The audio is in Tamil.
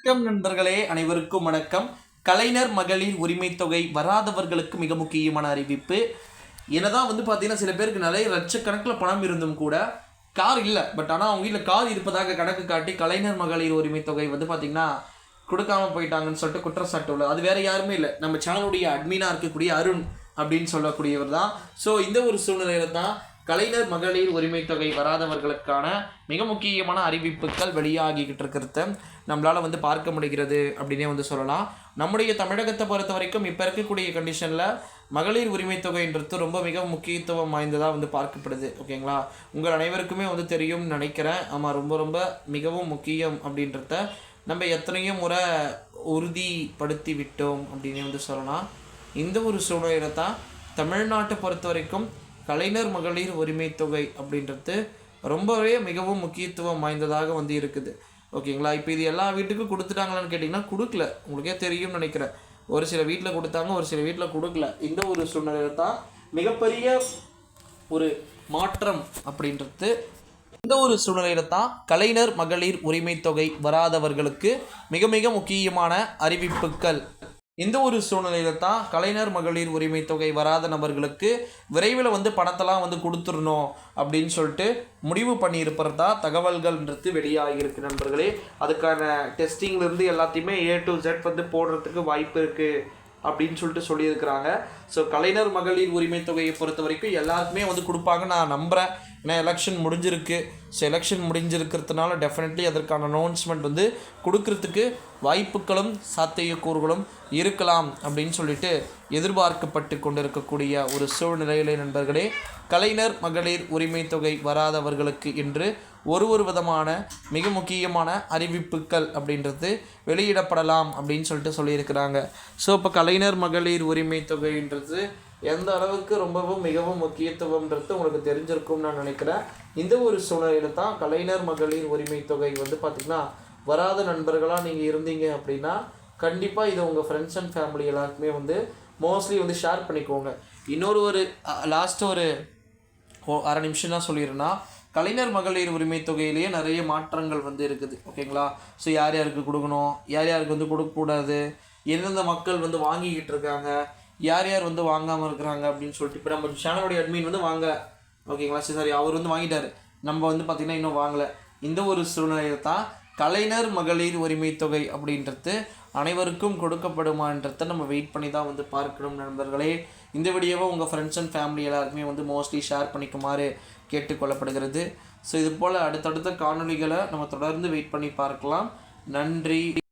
வணக்கம் நண்பர்களே, அனைவருக்கும் வணக்கம். கலைஞர் மகளிர் உரிமை தொகை வராதவர்களுக்கு மிக முக்கியமான அறிவிப்பு. என்னதான் பார்த்தீங்கன்னா சில பேருக்கு நிறைய லட்சக்கணக்கில் பணம் இருந்தும் கூட கார் இல்லை, பட் ஆனால் அவங்க வீட்டில் கார் இருப்பதாக கணக்கு காட்டி கலைஞர் மகளிர் உரிமை தொகை பார்த்தீங்கன்னா கொடுக்காம போயிட்டாங்கன்னு சொல்லிட்டு குற்றச்சாட்டு உள்ளது. அது வேற யாருமே இல்லை, நம்ம சேனலுடைய அட்மினாக இருக்கக்கூடிய அருண் அப்படின்னு சொல்லக்கூடியவர் தான். ஸோ இந்த ஒரு சூழ்நிலையில தான் கலைஞர் மகளிர் உரிமை தொகை வராதவர்களுக்கான மிக முக்கியமான அறிவிப்புகள் வெளியாகிக்கிட்டு இருக்கிறத நம்மளால் பார்க்க முடிகிறது அப்படின்னே சொல்லலாம். நம்முடைய தமிழகத்தை பொறுத்த வரைக்கும் இப்போ இருக்கக்கூடிய கண்டிஷனில் மகளிர் உரிமை தொகைன்றது ரொம்ப மிக முக்கியத்துவம் வாய்ந்ததாக பார்க்கப்படுது. ஓகேங்களா, உங்கள் அனைவருக்குமே தெரியும் நினைக்கிறேன். ஆமாம், ரொம்ப ரொம்ப மிகவும் முக்கியம் அப்படின்றத நம்ம எத்தனையோ முறை உறுதிப்படுத்தி விட்டோம் அப்படின்னே சொல்லலாம். இந்த ஒரு சூழ்நிலையில் தான் தமிழ்நாட்டை பொறுத்த வரைக்கும் கலைஞர் மகளிர் உரிமை தொகை அப்படின்றது ரொம்பவே மிகவும் முக்கியத்துவம் வாய்ந்ததாக இருக்குது. ஓகேங்களா, இப்போ இது எல்லா வீட்டுக்கும் கொடுத்துட்டாங்களான்னு கேட்டிங்கன்னா கொடுக்கல. உங்களுக்கே தெரியும்னு நினைக்கிறேன். ஒரு சில வீட்டில் கொடுத்தாங்க, ஒரு சில வீட்டில் கொடுக்கல. இந்த ஒரு சூழ்நிலையில் தான் மிகப்பெரிய ஒரு மாற்றம் அப்படின்றது. இந்த ஒரு சூழ்நிலையில தான் கலைஞர் மகளிர் உரிமை தொகை வராதவர்களுக்கு மிக மிக முக்கியமான அறிவிப்புகள். இந்த ஒரு சூழ்நிலையில தான் கலைஞர் மகளிர் உரிமை தொகை வராத நபர்களுக்கு விரைவில் பணத்தெல்லாம் கொடுத்துடணும் அப்படின்னு சொல்லிட்டு முடிவு பண்ணியிருப்பதா தகவல்கள்ன்றது வெளியாகிருக்கு நண்பர்களே. அதுக்கான டெஸ்டிங்லேருந்து எல்லாத்தையுமே A to Z போடுறதுக்கு வாய்ப்பு இருக்குது அப்படின்னு சொல்லிட்டு சொல்லியிருக்கிறாங்க. ஸோ கலைஞர் மகளிர் உரிமை தொகையை பொறுத்த வரைக்கும் எல்லாருக்குமே கொடுப்பாங்க நான் நம்புகிறேன். ஏன்னா எலெக்ஷன் முடிஞ்சிருக்கு. ஸோ எலெக்ஷன் முடிஞ்சிருக்கிறதுனால டெஃபினெட்லி அதற்கான அனௌன்ஸ்மெண்ட் கொடுக்கறதுக்கு வாய்ப்புகளும் சாத்தியக்கூறுகளும் இருக்கலாம் அப்படின்னு சொல்லிட்டு எதிர்பார்க்கப்பட்டு கொண்டிருக்கக்கூடிய ஒரு சூழ்நிலையிலே நண்பர்களே, கலைஞர் மகளிர் உரிமை தொகை வராதவர்களுக்கு என்று ஒரு விதமான மிக முக்கியமான அறிவிப்புகள் அப்படின்றது வெளியிடப்படலாம் அப்படின்னு சொல்லிட்டு சொல்லியிருக்கிறாங்க. ஸோ இப்போ கலைஞர் மகளிர் உரிமை தொகைன்றது எந்த அளவுக்கு ரொம்பவும் மிகவும் முக்கியத்துவம்ன்றது உங்களுக்கு தெரிஞ்சிருக்கும்னு நான் நினைக்கிறேன். இந்த ஒரு சூழ்நிலையில் தான் கலைஞர் மகளிர் உரிமை தொகை பார்த்திங்கன்னா வராத நண்பர்களாக நீங்கள் இருந்தீங்க அப்படின்னா கண்டிப்பாக இதை உங்கள் ஃப்ரெண்ட்ஸ் அண்ட் ஃபேமிலி எல்லாருக்குமே மோஸ்ட்லி ஷேர் பண்ணிக்கோங்க. இன்னொரு லாஸ்ட்டு ஒரு அரை நிமிஷம் தான் சொல்லிடுறேன்னா, கலைஞர் மகளிர் உரிமை தொகையிலேயே நிறைய மாற்றங்கள் இருக்குது. ஓகேங்களா, ஸோ யார் யாருக்கு கொடுக்கணும், யார் யாருக்கு கொடுக்கக்கூடாது, எந்தெந்த மக்கள் வாங்கிக்கிட்டு இருக்காங்க, யார் யார் வாங்காமல் இருக்கிறாங்க அப்படின்னு சொல்லிட்டு இப்போ நம்ம சேனலுடைய அட்மின் வாங்க. ஓகேங்களா, சரி அவர் வாங்கிட்டார், நம்ம பார்த்திங்கன்னா இன்னும் வாங்கலை. இந்த ஒரு சூழ்நிலையில் தான் கலைஞர் மகளிர் உரிமை தொகை அப்படின்றது அனைவருக்கும் கொடுக்கப்படுமான்றதை நம்ம வெயிட் பண்ணி தான் பார்க்கணும் நண்பர்களே. இந்த வீடியோவை உங்கள் ஃப்ரெண்ட்ஸ் அண்ட் ஃபேமிலி எல்லாருக்குமே மோஸ்ட்லி ஷேர் பண்ணிக்குமாறு கேட்டுக்கொள்ளப்படுகிறது. ஸோ இது போல் அடுத்தடுத்த காணொலிகளை நம்ம தொடர்ந்து வெயிட் பண்ணி பார்க்கலாம். நன்றி.